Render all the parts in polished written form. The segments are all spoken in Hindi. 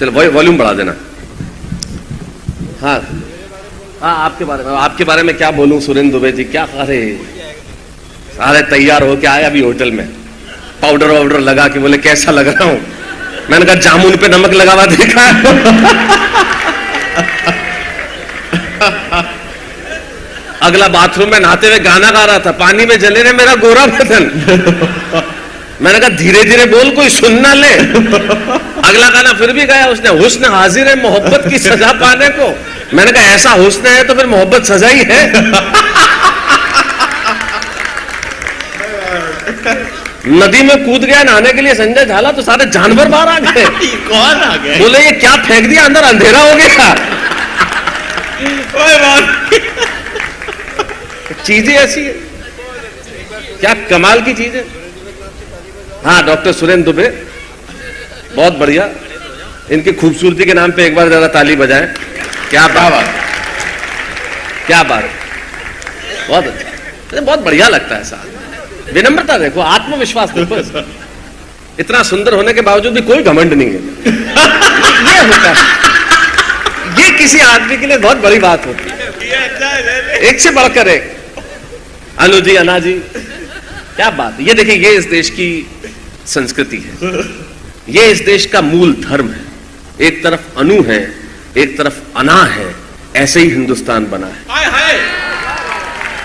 चलो वॉल्यूम बढ़ा देना। हाँ हाँ, आपके बारे में क्या बोलूं सुरेंद्र दुबे जी, क्या सारे तैयार हो के आए अभी होटल में, पाउडर वाउडर लगा के, बोले कैसा लग रहा हूं। मैंने कहा जामुन पे नमक लगा हुआ देखा। अगला बाथरूम में नहाते हुए गाना गा रहा था, पानी में जले रहे मेरा गोरा बदन। मैंने कहा धीरे धीरे बोल, कोई सुन ना ले। अगला गाना फिर भी गाया उसने, हुस्न हाजिर है मोहब्बत की सजा पाने को। मैंने कहा ऐसा हुस्न है तो फिर मोहब्बत सजा ही है। नदी में कूद गया नहाने के लिए संजय झाला, तो सारे जानवर बाहर आ गए। कौन आ गए? बोले ये क्या फेंक दिया, अंदर अंधेरा हो गया। चीजें ऐसी है, क्या कमाल की चीज है। हाँ, डॉक्टर सुरेंद्र दुबे बहुत बढ़िया, इनकी खूबसूरती के नाम पे एक बार जरा ताली बजाएं। क्या बात, क्या बात, बहुत अच्छा, बहुत बढ़िया लगता है साहब। विनम्रता देखो, आत्मविश्वास देखो, इतना सुंदर होने के बावजूद भी कोई घमंड नहीं है। ये होता है, ये किसी आदमी के लिए बहुत बड़ी बात होती है, एक से बढ़कर एक। अनु जी, अन्ना जी, क्या बात है। ये देखिए, ये इस देश की संस्कृति है, ये इस देश का मूल धर्म है। एक तरफ अनु है, एक तरफ अन्ना है, ऐसे ही हिंदुस्तान बना है। हाय हाय,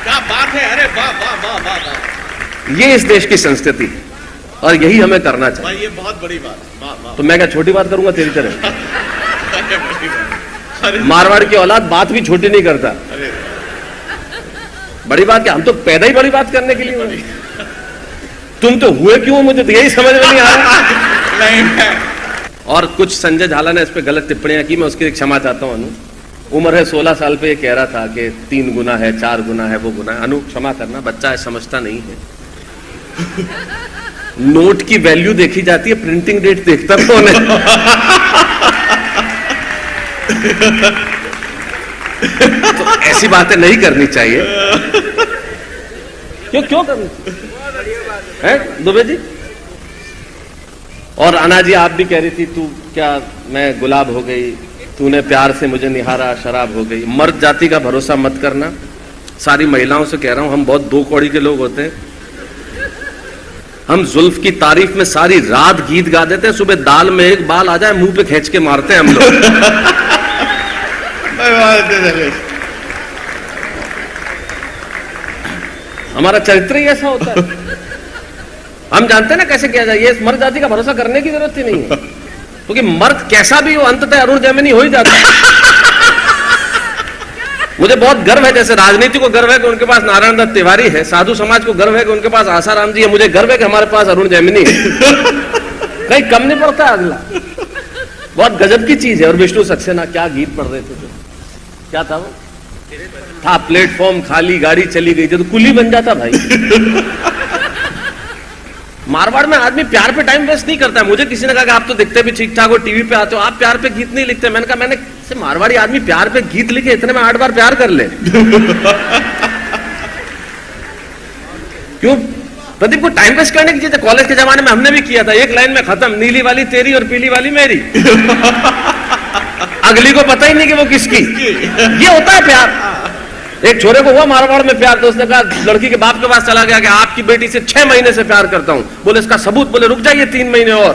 क्या बात है, अरे वाह वाह वाह वाह वाह। ये इस देश की संस्कृति है और यही हमें करना चाहिए। भाई ये बहुत बड़ी बात है, वाह वाह। तो मैं क्या छोटी बात करूंगा तेरी तरह? मारवाड़ की औलाद बात भी छोटी नहीं करता। बड़ी बात क्या, हम तो पैदा ही बड़ी बात करने के लिए हुए। तुम तो हुए क्यों, मुझे तो यही समझ में नहीं आ रहा। नहीं, और कुछ संजय झाला ने इस पे गलत टिप्पणियां की, मैं उसके लिए क्षमा चाहता हूं। अनु, उम्र है 16 साल पे, ये कह रहा था कि 3 गुना है, 4 गुना है, वो गुना है। अनु क्षमा करना, बच्चा है, समझता नहीं है। नोट की वैल्यू देखी जाती है, प्रिंटिंग डेट देखता कौन है? तो ऐसी बातें नहीं करनी चाहिए। क्यों करनी है दुबे जी? और अन्ना जी, आप भी कह रही थी, तू क्या, मैं गुलाब हो गई, तूने प्यार से मुझे निहारा, शराब हो गई। मर्द जाति का भरोसा मत करना। सारी महिलाओं से कह रहा हूं, हम बहुत 2 कौड़ी के लोग होते हैं। हम जुल्फ की तारीफ में सारी रात गीत गा देते हैं, सुबह दाल में एक बाल आ जाए मुंह पे खींच के मारते हैं हम लोग। हमारा चरित्र ही ऐसा होता है। हम जानते हैं ना कैसे किया जाए। ये मर्द जाति का भरोसा करने की जरूरत ही नहीं है, क्योंकि मर्द कैसा भी हो अंततः अरुण जैमिनी हो ही जाता है। मुझे बहुत गर्व है, जैसे राजनीति को गर्व है कि उनके पास नारायण दत्त तिवारी है, साधु समाज को गर्व है कि उनके पास आसाराम जी है, मुझे गर्व है कि हमारे पास अरुण जैमिनी है। कहीं कम नहीं पड़ता अगला। बहुत गजब की चीज है। और विष्णु सक्सेना क्या गीत पढ़ रहे थे, तो क्या था वो? था प्लेटफॉर्म खाली, गाड़ी चली गई थी, तो कुली बन जाता भाई। मारवाड़ में आदमी प्यार पे टाइम वेस्ट नहीं करता है। मुझे किसी ने कहा कि आप तो दिखते भी ठीक ठाक हो, टीवी पे आते हो, आप प्यार पे गीत नहीं लिखते। मैंने कहा, मैंने से मारवाड़ी आदमी प्यार पे गीत लिखे, इतने में 8 बार प्यार कर ले। क्यों प्रदीप को टाइम वेस्ट करने की चीज है? कॉलेज के जमाने में हमने भी किया था, एक लाइन में खत्म, नीली वाली तेरी और पीली वाली मेरी। अगली को पता ही नहीं कि वो किसकी। ये होता है प्यार। एक छोरे को हुआ मारवाड़ में प्यार, तो उसने कहा, लड़की के बाप के पास चला गया कि आपकी बेटी से 6 महीने से प्यार करता हूं। बोले इसका सबूत? बोले रुक जाइए 3 महीने और।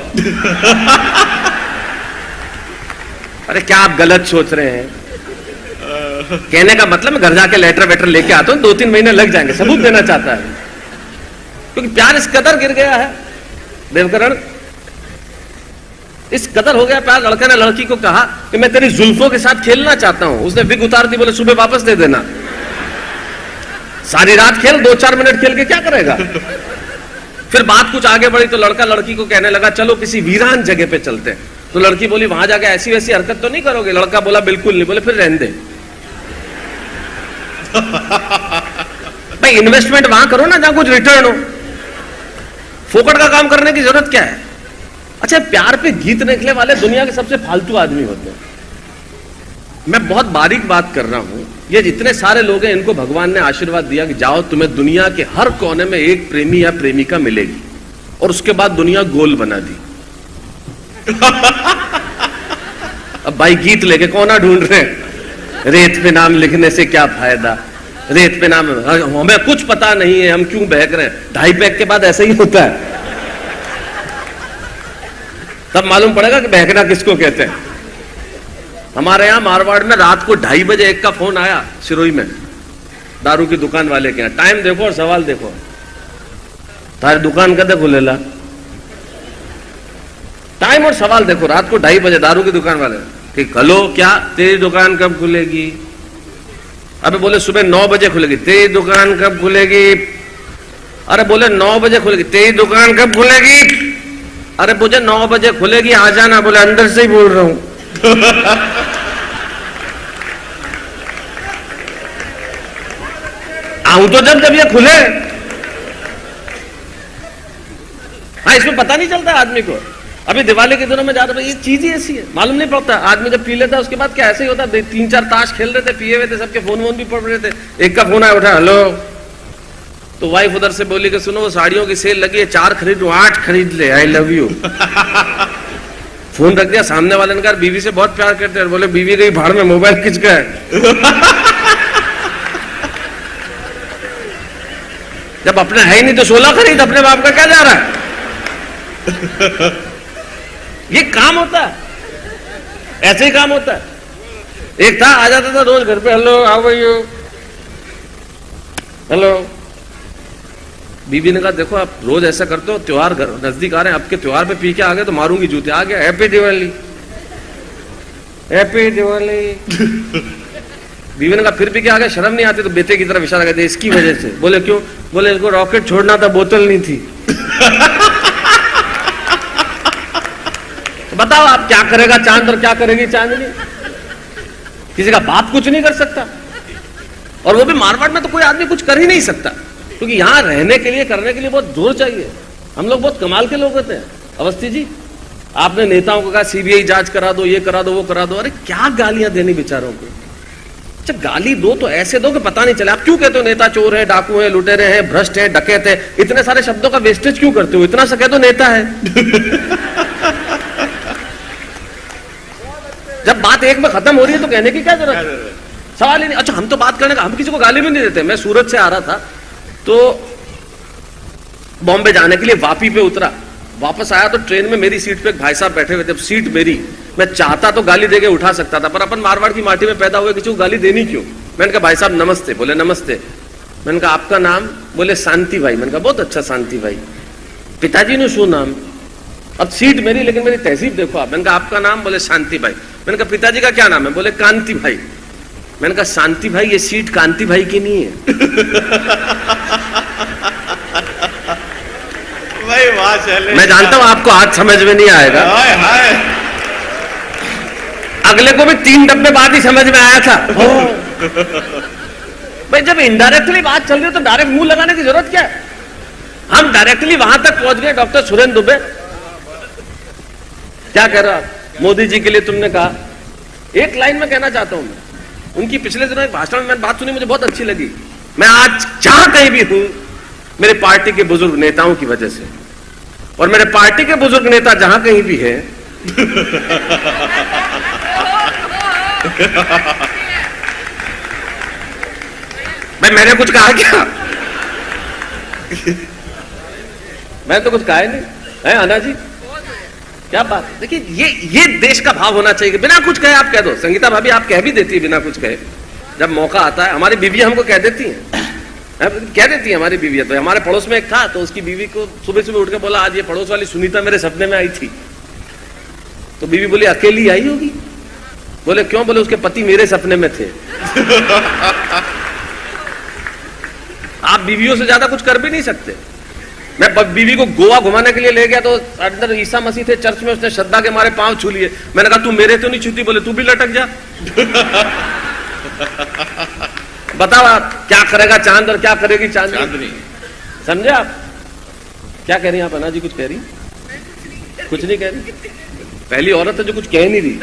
अरे क्या आप गलत सोच रहे हैं? कहने का मतलब मैं घर जाके लेटर वेटर लेके आता हूं, 2-3 महीने लग जाएंगे। सबूत देना चाहता है, क्योंकि प्यार इस कदर गिर गया है देवकरण, इस कदर हो गया प्यार। लड़के ने लड़की को कहा कि मैं तेरी जुल्फों के साथ खेलना चाहता हूं। उसने विग उतार दी, बोले सुबह वापस दे देना। सारी रात खेल, 2-4 मिनट खेल के क्या करेगा? फिर बात कुछ आगे बढ़ी तो लड़का लड़की को कहने लगा, चलो किसी वीरान जगह पे चलते हैं। तो लड़की बोली, वहां जाके ऐसी वैसी हरकत तो नहीं करोगे? लड़का बोला, बिल्कुल नहीं। बोले फिर रहने दे। भाई इन्वेस्टमेंट वहां करो ना जहां कुछ रिटर्न हो, फोकट का काम करने की जरूरत क्या है? अच्छा, प्यार पे गीत लिखने वाले दुनिया के सबसे फालतू आदमी होते हैं। मैं बहुत बारीक बात कर रहा हूं। ये जितने सारे लोग हैं, इनको भगवान ने आशीर्वाद दिया कि जाओ, तुम्हें दुनिया के हर कोने में एक प्रेमी या प्रेमिका मिलेगी, और उसके बाद दुनिया गोल बना दी। अब भाई गीत लेके कौना ढूंढ रहे हैं, रेत पे नाम लिखने से क्या फायदा, रेत पे नाम, हमें कुछ पता नहीं है, हम क्यों बहक रहे हैं। 2.5 पैक के बाद ऐसा ही होता है, तब मालूम पड़ेगा कि बहकना किसको कहते हैं। हमारे यहां मारवाड़ में रात को 2:30 बजे एक का फोन आया सिरोही में, दारू की दुकान वाले के यहाँ। टाइम देखो और सवाल देखो, तारी दुकान कदे खुलेला, टाइम और सवाल देखो। रात को 2:30 बजे दारू की दुकान वाले कि हेलो क्या तेरी दुकान कब खुलेगी? अबे बोले सुबह 9 बजे खुलेगी। तेरी दुकान कब खुलेगी? अरे बोले 9 बजे खुलेगी। तेरी दुकान कब खुलेगी? अरे मुझे 9 बजे खुलेगी, आ जाना। बोले अंदर से ही बोल रहा हूं। आऊं तो जब ये खुले। हाँ, इसमें पता नहीं चलता आदमी को। अभी दिवाली के दिनों में जा रहे, ये चीज ही ऐसी है, मालूम नहीं पड़ता। आदमी जब पी लेता है उसके बाद क्या ऐसे ही होता है। 3-4 ताश खेल रहे थे, पिए हुए थे, सबके फोन वोन भी पड़ रहे थे। एक का फोन आया, उठा, हेलो। तो वाइफ उधर से बोली कि सुनो वो साड़ियों की सेल लगी है, 4 खरीदूं, 8 खरीद ले, आई लव यू। फोन रख दिया। सामने वाले ने कहा बीवी से बहुत प्यार करते हैं। बोले बीवी गई भाड़ में, मोबाइल किसका है? जब अपने है ही नहीं तो 16 खरीद, अपने बाप का क्या जा रहा है? ये काम होता है, ऐसे ही काम होता है। एक था आ जाता था रोज घर पे, hello how are you, hello. बीबी ने कहा देखो आप रोज ऐसा करते हो, त्योहार नजदीक आ रहे हैं, आपके त्योहार पे पी के आ गए तो मारूंगी जूते। आ गया, हैप्पी दिवाली, हैप्पी दिवाली। बीवी ने कहा फिर भी क्या आ गया, शर्म नहीं आती? तो बेटे की तरफ इशारा करते, इसकी वजह से। बोले क्यों? बोले इसको रॉकेट छोड़ना था, बोतल नहीं थी। तो बताओ आप क्या करेगा चांद और क्या करेगी चांदनी? किसी का बाप कुछ नहीं कर सकता, और वो भी मारवाड़ में तो कोई आदमी कुछ कर ही नहीं सकता, क्योंकि यहां रहने के लिए, करने के लिए बहुत जोर चाहिए। हम लोग बहुत कमाल के लोग होते हैं। अवस्थी जी, आपने नेताओं को कहा सीबीआई जांच करा दो, ये करा दो, वो करा दो। अरे क्या गालियां देनी बेचारों को। अच्छा गाली दो तो ऐसे दो कि पता नहीं चले। आप क्यों कहते हो नेता चोर है, डाकू है, लुटेरे हैं, भ्रष्ट है, डकैत है? इतने सारे शब्दों का वेस्टेज क्यों करते हो? इतना सा कह दो नेता है। जब बात एक में खत्म हो रही है तो कहने की क्या जरूरत है? सवाल ही नहीं। अच्छा हम तो बात करने का, हम किसी को गाली भी नहीं देते। मैं सूरत से आ रहा था तो बॉम्बे जाने के लिए वापी पे उतरा, वापस आया तो ट्रेन में मेरी सीट पे एक भाई साहब बैठे हुए थे। सीट मेरी, मैं चाहता तो गाली देके उठा सकता था, पर अपन मारवाड़ की माटी में पैदा हुए, किसी को गाली देनी क्यों? मैंने कहा भाई साहब नमस्ते। बोले नमस्ते। मैंने कहा आपका नाम? बोले शांति भाई। मैंने कहा बहुत अच्छा शांति भाई। पिताजी ने शू नाम? अब सीट मेरी लेकिन मेरी तहजीब देखो आप। मैंने कहा आपका नाम? बोले शांति भाई। मैंने कहा पिताजी का क्या नाम है? बोले कांति भाई। मैंने कहा शांति भाई ये सीट कांति भाई की नहीं है। भाई वाह चले। मैं जानता हूं आपको आज समझ में नहीं आएगा, अगले को भी 3 डब्बे बाद ही समझ में आया था। भाई जब इनडायरेक्टली बात चल रही है तो डायरेक्ट मुंह लगाने की जरूरत क्या है? हम डायरेक्टली वहां तक पहुंच गए। डॉक्टर सुरेंद्र दुबे क्या कह रहा? मोदी जी के लिए तुमने कहा, एक लाइन में कहना चाहता हूं मैं, उनकी पिछले दिनों एक भाषण में मैंने बात सुनी, मुझे बहुत अच्छी लगी। मैं आज जहां कहीं भी हूं मेरे पार्टी के बुजुर्ग नेताओं की वजह से, और मेरे पार्टी के बुजुर्ग नेता जहां कहीं भी है भाई मैंने कुछ कहा क्या? मैंने तो कुछ कहा ही नहीं है। अन्ना जी क्या बात? देखिए ये देश का भाव होना चाहिए। बिना कुछ कहे आप कह दो। संगीता भाभी आप कह भी देती है बिना कुछ कहे, जब मौका आता है। हमारी बीवियां हमको कह देती हैं, कह देती है हमारी बीवियां। तो हमारे पड़ोस में एक था, तो उसकी बीवी को सुबह सुबह उठ के बोला आज ये पड़ोस वाली सुनीता मेरे सपने में आई थी। तो बीवी बोली अकेली आई होगी? बोले क्यों? बोले उसके पति मेरे सपने में थे। आप बीवियों से ज्यादा कुछ कर भी नहीं सकते। मैं बीवी को गोवा घुमाने के लिए ले गया तो अंदर ईसा मसीह थे चर्च में, उसने श्रद्धा के मारे पांव छू लिए। मैंने कहा तू मेरे तो नहीं छूती? बोले तू भी लटक जा। बताओ आप क्या करेगा चांद और क्या करेगी चांदनी? समझे आप क्या कह रही हैं? आप अन्ना जी कुछ कह रही? कुछ नहीं कह रही। पहली औरत है जो कुछ कह नहीं रही।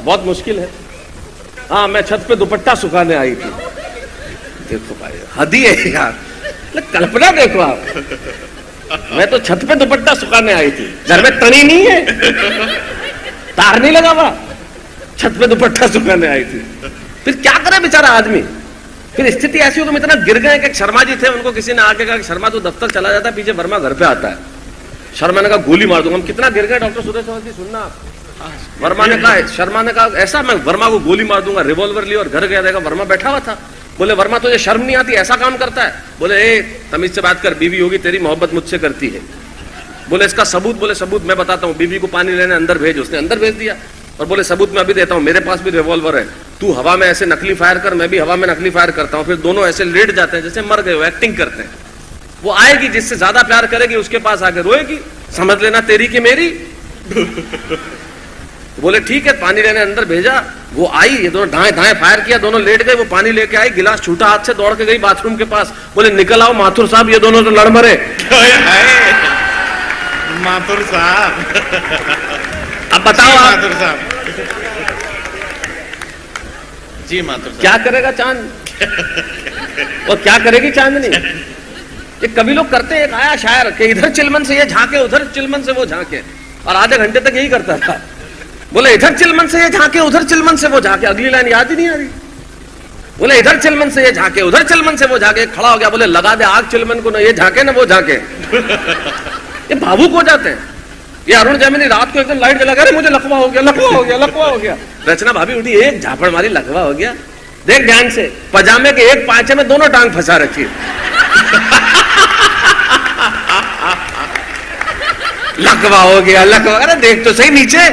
बहुत मुश्किल है। हाँ मैं छत पे दुपट्टा सुखाने आई थी। देखो भाई हद ही है यार, कल्पना देखो आप। मैं तो छत पे दुपट्टा सुखाने आई थी, घर में तनी नहीं है, तार नहीं लगा हुआ, छत पे दुपट्टा सुखाने आई थी। फिर क्या करे बेचारा आदमी। फिर स्थिति ऐसी हो, तुम इतना गिर गए कि शर्मा जी थे, उनको किसी ने आके कहा कि शर्मा तो दफ्तर चला जाता है, पीछे वर्मा घर पे आता है। शर्मा ने कहा गोली मार दूंगा। हम कितना गिर गए डॉक्टर सुरेश जी, सुनना। वर्मा ने कहा, शर्मा ने कहा ऐसा मैं वर्मा को गोली मार दूंगा, रिवॉल्वर लिया और घर गया, देखा वर्मा बैठा हुआ था। बोले वर्मा तुझे शर्म नहीं आती, ऐसा काम करता है? बोले ए तमीज से बात कर, बीवी होगी तेरी, मोहब्बत मुझसे करती है। बोले इसका सबूत? बोले सबूत मैं बताता हूँ, बीवी को पानी लेने अंदर भेज। उसने अंदर भेज दिया और बोले सबूत मैं अभी देता हूँ, मेरे पास भी रिवॉल्वर है, तू हवा में ऐसे नकली फायर कर, मैं भी हवा में नकली फायर करता हूँ। फिर दोनों ऐसे लेट जाते हैं जैसे मर गए, वो एक्टिंग करते हैं। वो आएगी जिससे ज्यादा प्यार करेगी उसके पास आके रोएगी, समझ लेना तेरी की मेरी। बोले ठीक है, पानी लेने अंदर भेजा, वो आई, ये दोनों दाएं दाएं फायर किया, दोनों लेट गए, वो पानी लेके आई, गिलास छूटा हाथ से, दौड़ के गई बाथरूम के पास। बोले निकल आओ माथुर साहब, ये दोनों तो लड़ मरे। माथुर साहब, अब बताओ आप, माथुर साहब जी, माथुर साहब क्या करेगा चांद और क्या करेगी चांदनी? ये कभी लोग करते हैं, एक आया शायर कि इधर चिलमन से ये झांके, उधर चिलमन से वो झांके, और आधे घंटे तक यही करता था। बोले इधर चिलमन से ये झांके, उधर चिलमन से वो झांके, अगली लाइन याद ही नहीं आ रही। बोले इधर चिलमन से ये झांके, उधर चिलमन से वो झांके, खड़ा हो गया, बोले लगा दे आग चिलमन को, ना ये झांके ना वो झांके। ये भावुक हो जाते हैं। ये अरुण जैमिनी रात को एकदम लाइट जला, अरे मुझे लकवा हो गया, लकवा हो गया, लकवा हो गया। रचना भाभी उठी, एक झापड़ मारी, लकवा हो गया। देख ध्यान से, पजामे के एक पांचे में दोनों टांग फंसा रखी। लकवा हो गया, लकवा, अरे देख तो सही नीचे।